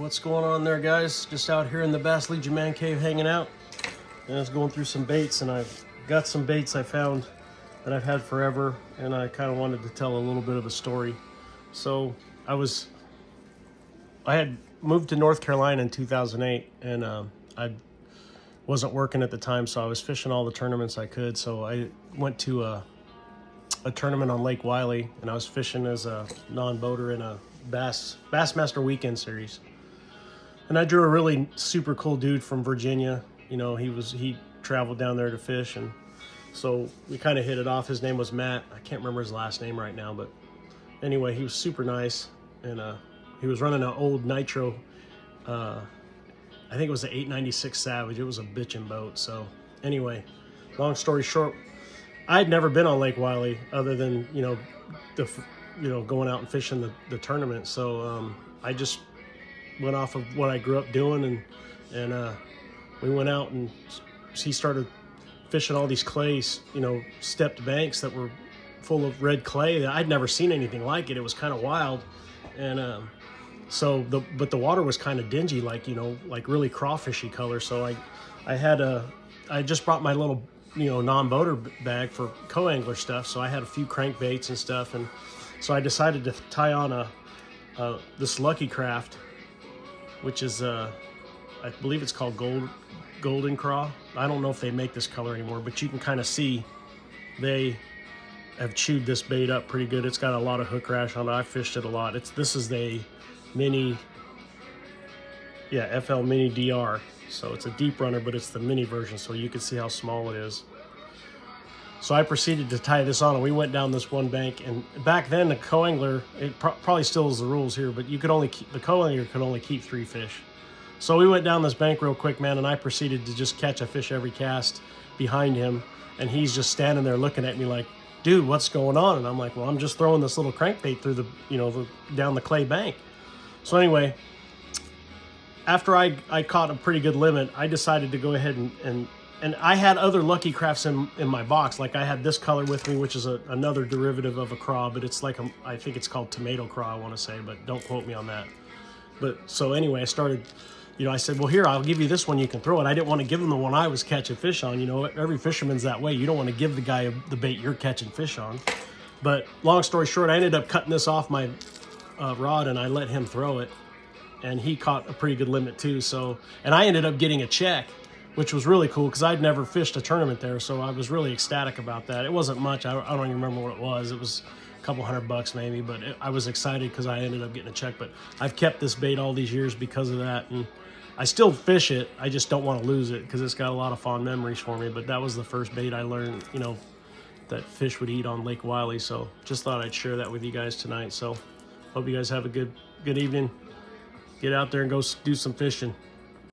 What's going on there, guys? Just out here in the Bass Legion Man Cave hanging out. And I was going through some baits, and I've got some baits I found that I've had forever, and I kind of wanted to tell a little bit of a story. So I had moved to North Carolina in 2008, and I wasn't working at the time, so I was fishing all the tournaments I could. So I went to a tournament on Lake Wylie, and I was fishing as a non-boater in a Bassmaster Weekend Series. And I drew a really super cool dude from Virginia. You know, he traveled down there to fish, and so we kind of hit it off. His name was Matt. I can't remember his last name right now, but anyway, he was super nice, and he was running an old Nitro. I think it was the 896 Savage. It was a bitchin' boat. So anyway, long story short, I'd never been on Lake Wylie other than going out and fishing the tournament. So I just went off of what I grew up doing, and we went out, and he started fishing all these clays, stepped banks that were full of red clay. I'd never seen anything like it. It was kind of wild, and but the water was kind of dingy, like really crawfishy color. So I just brought my little non-boater bag for co-angler stuff. So I had a few crankbaits and stuff, and so I decided to tie on this Lucky Craft, which is I believe it's called Golden Craw. I don't know if they make this color anymore, but you can kind of see they have chewed this bait up pretty good. It's got a lot of hook rash on it. I fished it a lot. This is the mini, FL Mini DR. So it's a deep runner, but it's the mini version, so you can see how small it is. So I proceeded to tie this on, and we went down this one bank. And back then, the co-angler, it probably still is the rules here, but the co-angler could only keep 3 fish. So we went down this bank real quick, man, and I proceeded to just catch a fish every cast behind him. And he's just standing there looking at me like, dude, what's going on? And I'm like, well, I'm just throwing this little crankbait through down the clay bank. So anyway, after I caught a pretty good limit, I decided to go ahead and I had other Lucky Crafts in my box. Like I had this color with me, which is another derivative of a craw, but it's like I think it's called tomato craw, I want to say, but don't quote me on that. But so anyway, I started, I said, well, here, I'll give you this one, you can throw it. I didn't want to give him the one I was catching fish on. Every fisherman's that way. You don't want to give the guy the bait you're catching fish on. But long story short, I ended up cutting this off my rod, and I let him throw it. And he caught a pretty good limit too. And I ended up getting a check, which was really cool because I'd never fished a tournament there. So I was really ecstatic about that. It wasn't much. I don't even remember what it was. It was a couple $100 maybe, but I was excited because I ended up getting a check. But I've kept this bait all these years because of that. And I still fish it. I just don't want to lose it because it's got a lot of fond memories for me. But that was the first bait I learned, that fish would eat on Lake Wylie. So just thought I'd share that with you guys tonight. So hope you guys have a good evening. Get out there and go do some fishing.